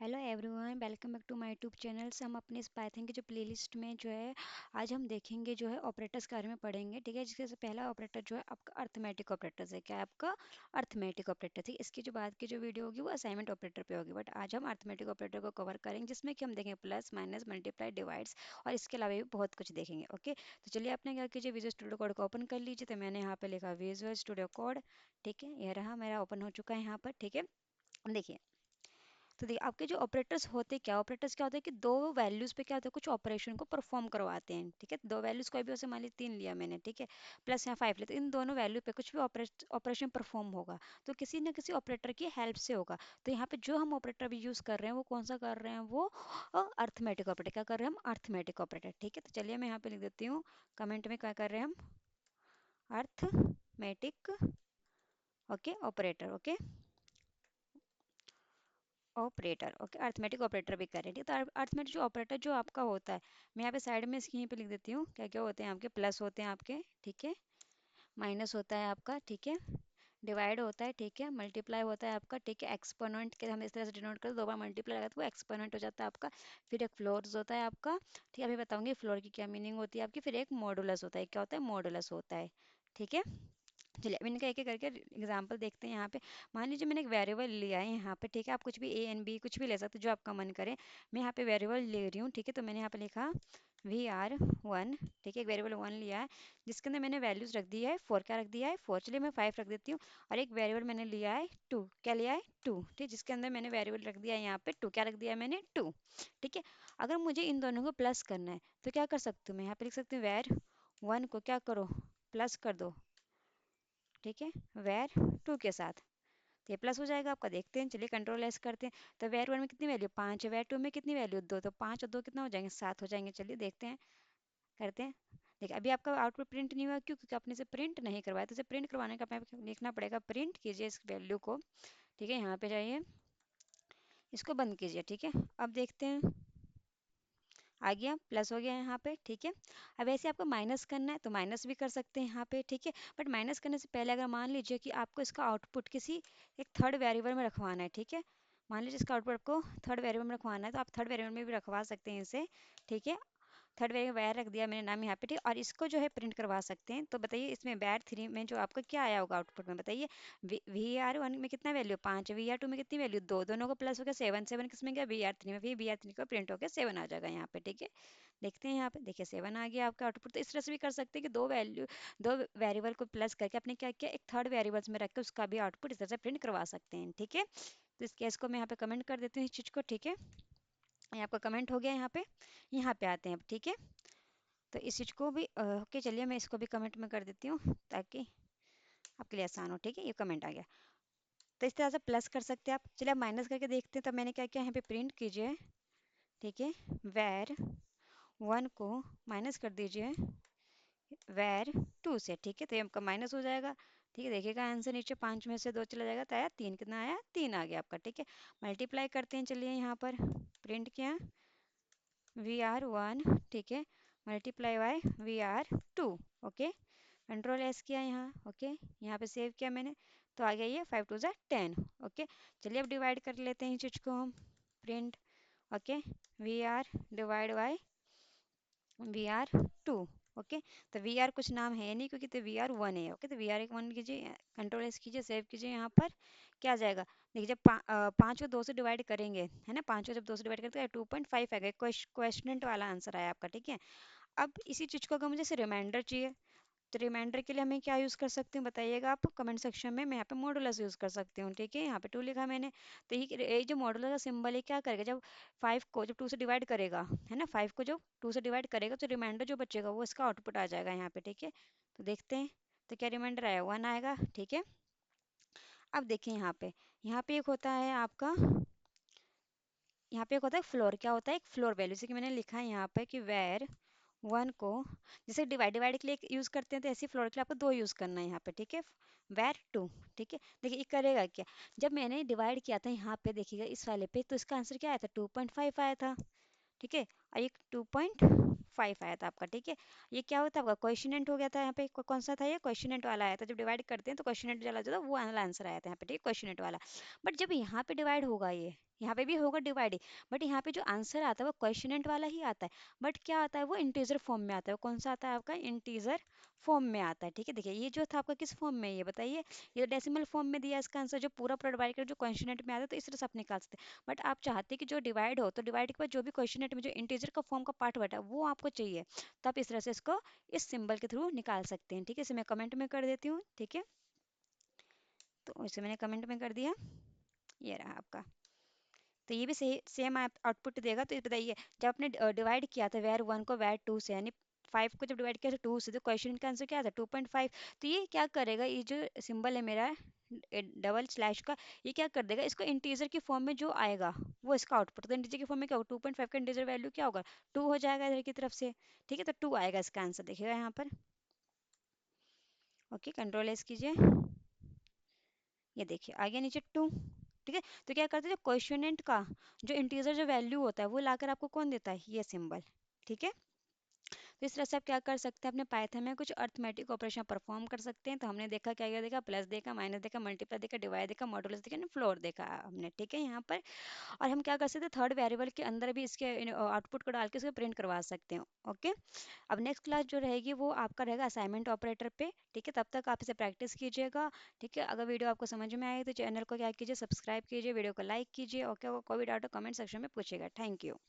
Hello everyone, welcome back to my YouTube channel. से हम अपने इस पाइथन के जो प्लेलिस्ट में जो है आज हम देखेंगे जो है ऑपरेटर्स के बारे में पढ़ेंगे। ठीक है, जिसके से पहला ऑपरेटर जो है आपका अर्थमेटिक ऑपरेटर्स है। क्या है आपका? Arithmetic operator. ठीक है, इसकी जो बाद की जो वीडियो होगी वो असाइनमेंट ऑपरेटर पे होगी, बट आज हम अर्थमेटिक ऑपरेटर को कवर करेंगे, जिसमें कि हम देखेंगे प्लस माइनस मल्टीप्लाई डिवाइड्स और इसके अलावा भी बहुत कुछ देखेंगे। ओके, तो चलिए अपने क्या कीजिए, विजुअल स्टूडियो कोड को ओपन कर लीजिए। तो मैंने यहाँ पे लिखा विजुअल स्टूडियो कोड। ठीक है, ये रहा मेरा ओपन हो चुका है यहाँ पर। ठीक है, देखिए। तो देखिए आपके जो ऑपरेटर्स क्या होते हैं कि दो वैल्यूज पे क्या होता है, कुछ ऑपरेशन को परफॉर्म करवाते हैं। ठीक है, दो वैल्यूज कोई भी हो, मान ली 3 लिया मैंने, ठीक है, प्लस यहाँ 5 लिया, तो इन दोनों वैल्यू पे कुछ भी ऑपरेशन परफॉर्म होगा तो किसी न किसी ऑपरेटर की हेल्प से होगा। तो यहाँ पे जो हम ऑपरेटर भी यूज कर रहे हैं वो कौन सा कर रहे हैं, वो अर्थमेटिक ऑपरेटर। क्या कर रहे हैं हम? Arithmetic operator. ठीक है, तो चलिए मैं यहाँ पे लिख देती हूँ कमेंट में क्या कर रहे हैं हम, arithmetic okay operator. Okay, operator. Okay, arithmetic operator भी करें। ठीक है, तो अर्थमेटिक जो ऑपरेटर जो आपका होता है, मैं यहाँ पे साइड में इसकी यहीं पे लिख देती हूँ क्या क्या होते हैं आपके। प्लस होते हैं आपके, ठीक है, माइनस होता है आपका, ठीक है, डिवाइड होता है, ठीक है, मल्टीप्लाई होता है आपका, ठीक है, एक्सपोनेंट के हम इस तरह से डिनोट करते हैं, दो बार मल्टीप्लाई लगा तो वो एक्सपोनेंट हो जाता है आपका। फिर एक फ्लोर्स होता है आपका। ठीक है, अभी बताऊंगी फ्लोर की क्या मीनिंग होती है आपकी। फिर एक मॉडुलस होता है। क्या होता है? मॉडुलस होता है। ठीक है, चलिए अब इनका एक एक करके एग्जांपल देखते हैं। यहाँ पे मान लीजिए मैंने एक वेरिएबल लिया है यहाँ पे, ठीक है, आप कुछ भी ए एन बी कुछ भी ले सकते हो जो आपका मन करे। मैं यहाँ पे वेरिएबल ले रही हूँ, ठीक है, तो मैंने यहाँ पे लिखा VR1। ठीक है, एक वेरिएबल 1 लिया है जिसके अंदर मैंने वैल्यूज रख दी है 4। क्या रख दिया है? 4। चलिए मैं 5 रख देती हूँ। और एक वेरिएबल मैंने लिया है 2। क्या लिया है? 2। ठीक, जिसके अंदर मैंने वेरिएबल रख दिया है यहाँ पे 2। क्या रख दिया है मैंने? 2। ठीक है, अगर मुझे इन दोनों को प्लस करना है तो क्या कर सकती हूँ मैं? यहाँ पे लिख सकती हूँ वेर 1 को क्या करो, प्लस कर दो। ठीक है, वेर 2 के साथ, तो ये प्लस हो जाएगा आपका। देखते हैं, चलिए कंट्रोल एस करते हैं। तो वेर 1 में कितनी वैल्यू? 5 है, वेर 2 में कितनी वैल्यू? 2। तो 5 और 2 कितना हो जाएंगे? 7 हो जाएंगे। चलिए देखते हैं, करते हैं। देखिए अभी आपका आउटपुट प्रिंट नहीं हुआ, क्यों? क्योंकि आपने इसे प्रिंट नहीं करवाया। तो इसे प्रिंट करवाने का आपको लिखना पड़ेगा, प्रिंट कीजिए इस वैल्यू को। ठीक है, यहाँ पे जाइए, इसको बंद कीजिए। ठीक है, अब देखते हैं, आ गया, प्लस हो गया यहाँ पे। ठीक है, अब ऐसे आपको माइनस करना है तो माइनस भी कर सकते हैं यहाँ पे। ठीक है, बट माइनस करने से पहले अगर मान लीजिए कि आपको इसका आउटपुट किसी एक थर्ड वेरिएबल में रखवाना है, ठीक है, मान लीजिए इसका आउटपुट आपको थर्ड वेरिएबल में रखवाना है तो आप थर्ड वेरिएबल में भी रखवा सकते हैं इसे। ठीक है, थर्ड वेरिएबल वैर रख दिया मैंने नाम यहाँ पे। ठीक, और इसको जो है प्रिंट करवा सकते हैं। तो बताइए इसमें वैर 3 में जो आपका क्या आया होगा आउटपुट में, बताइए। VR1 में कितना वैल्यू? 5। VR2 में कितनी वैल्यू? 2। दोनों को प्लस हो गया 7। 7 किस में गया? VR3 में। फिर VR3 का प्रिंट होकर 7 आ जाएगा यहाँ पे। ठीक है, देखते हैं यहाँ पे, देखिए 7 आ गया आपका आउटपुट। तो इस तरह से भी कर सकते हैं कि दो वेरिएबल को प्लस करके अपने क्या किया, एक थर्ड वेरिएबल्स में रख के उसका भी आउटपुट इस तरह से प्रिंट करवा सकते हैं। ठीक है, तो इस केस को मैं यहाँ पे कमेंट कर देती हूँ इस चीज़ को। ठीक है, ये आपका कमेंट हो गया यहाँ पे आते हैं अब। ठीक है, तो इस चीज़ को भी ओके, चलिए मैं इसको भी कमेंट में कर देती हूँ ताकि आपके लिए आसान हो। ठीक है, ये कमेंट आ गया। तो इस तरह से प्लस कर सकते हैं आप। चलिए अब माइनस करके देखते हैं। तो मैंने क्या किया, यहाँ पे प्रिंट कीजिए। ठीक है, वेर 1 को माइनस कर दीजिए वेर 2 से। ठीक है, तो ये आपका माइनस हो जाएगा। ठीक है, देखिएगा आंसर नीचे 5 में से 2 चला जाएगा तो आया 3। कितना आया? 3 आ गया आपका। ठीक है, मल्टीप्लाई करते हैं, चलिए यहाँ पर प्रिंट किया VR1, ठीक है, multiply by VR2। Okay, control S किया यहाँ। ओके, यहाँ पे सेव किया मैंने, तो आ गया ये 5 2 10। ओके, चलिए अब डिवाइड कर लेते हैं इस चीज़ को हम, print. Okay, VR divide by VR2। Okay, तो VR कुछ नाम है नहीं क्योंकि तो VR1 है। ओके, तो VR1 कीजिए, कंट्रोल एस कीजिए, सेव कीजिए। यहाँ पर क्या आ जाएगा? देखिए जब 5 को 2 से डिवाइड करेंगे, है ना, 5 को जब 2 से डिवाइड करते हैं 2.5 आएगा। क्वेश्चन वाला आंसर आया आपका। ठीक है, अब इसी चीज़ को अगर मुझे रिमाइंडर चाहिए तो रिमाइंडर के लिए हमें क्या यूज़ कर सकते हैं बताइएगा आप कमेंट सेक्शन में। मैं यहाँ पे मॉडुलस यूज़ कर सकती हूँ। ठीक है, यहाँ पे 2 लिखा मैंने। तो ये जो मॉडुलस का सिंबल है क्या करेगा, जब 5 को जब 2 से डिवाइड करेगा, है ना, 5 को जब 2 से डिवाइड करेगा तो रिमाइंडर जो बचेगा वो इसका आउटपुट आ जाएगा यहाँ पे। ठीक है, तो देखते हैं, तो क्या रिमाइंडर आया? 1 आएगा। ठीक है, अब देखिए यहाँ पे एक होता है आपका, यहाँ पे एक होता है फ्लोर। क्या होता है? एक फ्लोर वैल्यू। जैसे कि मैंने लिखा है यहाँ पे कि वेर 1 को जैसे डिवाइड के लिए यूज़ करते हैं तो ऐसे फ्लोर के लिए आपको 2 यूज़ करना है यहाँ पे। ठीक है, वेर 2। ठीक है, देखिए ये करेगा क्या, जब मैंने डिवाइड किया था यहाँ पे देखिएगा इस वाले पे, तो इसका आंसर क्या आया था? 2.5 आया था। ठीक है, और ये 2.5 आया था आपका, ठीक है। ये क्या होता है आपका क्वेश्चनेंट हो गया था यहाँ पे, कौन सा था ये क्वेश्चनेंट वाला आया था, जब डिवाइड करते हैं तो क्वेश्चनेंट वाला जो था वो वाला आंसर आया था यहाँ पे, ठीक है, क्वेश्चनेंट वाला। बट जब यहाँ पे डिवाइड होगा, ये यहाँ पे भी होगा डिवाइड, बट यहाँ पे जो आंसर आता है वो क्वेश्चनेंट वाला ही आता है, बट क्या आता है वो इंटीजर फॉर्म में आता है। कौन सा आता है आपका इंटीजर फॉर्म में आता है, ठीक है। देखिए ये जो था आपका किस फॉर्म में है ये बताइए, ये डेसिमल फॉर्म में दिया इसका आंसर, जो पूरा पूरा डिवाइड कर जो क्वेश्चनेंट में आता है, तो इस तरह से आप निकाल सकते हैं। बट आप चाहते हैं कि जो डिवाइड हो, तो डिवाइड के बाद जो भी क्वेश्चनेट में जो इंटीजर का फॉर्म का पार्ट बटा वो आपको चाहिए, तो आप इस तरह से इसको इस सिंबल के थ्रू निकाल सकते हैं, ठीक है। इसे मैं कमेंट में कर देती हूँ, ठीक है। तो इसे मैंने कमेंट में कर दिया, ये रहा आपका। तो ये भी सही सेम आउटपुट देगा। तो ये बताइए, जब आपने डिवाइड किया था वेर वन को वेर टू से, यानी 5 को जब डिवाइड किया था 2 से, तो क्वेश्चन का आंसर क्या था 2.5। तो ये क्या करेगा, ये जो सिंबल है मेरा डबल स्लैश का, ये क्या कर देगा, इसको इंटीजर की फॉर्म में जो आएगा वो इसका आउटपुट। तो इंटीजर की फॉर्म में क्या होगा, 2.5 का इंटीजर वैल्यू क्या होगा 2 हो जाएगा इधर की तरफ से, ठीक है। तो 2 आएगा इसका आंसर, देखिएगा यहाँ पर। ओके, कंट्रोल एस कीजिए, ये देखिए आ गया नीचे 2, ठीक है। तो क्या करते हैं, जो क्वेश्चनेंट का जो इंटीजर जो वैल्यू होता है वो लाकर आपको कौन देता है, ये सिंबल, ठीक है। तो इस तरह से आप क्या कर सकते हैं, अपने पाइथन में कुछ अर्थमेटिक ऑपरेशन परफॉर्म कर सकते हैं। तो हमने देखा क्या क्या देखा, प्लस देखा, माइनस देखा, मल्टीप्लाई देखा, डिवाइड देखा, मॉडुलस देखा, फ्लोर देखा हमने, ठीक है यहाँ पर। और हम क्या कर सकते हैं, थर्ड वेरिएबल के अंदर भी इसके आउटपुट को डाल के इसको प्रिंट करवा सकते हैं। ओके, अब नेक्स्ट क्लास जो रहेगी वो आपका रहेगा असाइनमेंट ऑपरेटर पे, ठीक है। तब तक आप इसे प्रैक्टिस कीजिएगा, ठीक है। अगर वीडियो आपको समझ में आए तो चैनल को क्या कीजिए, सब्सक्राइब कीजिए, वीडियो को लाइक कीजिए। ओके, कोई भी डाउट हो कमेंट सेक्शन में पूछिएगा। Thank you.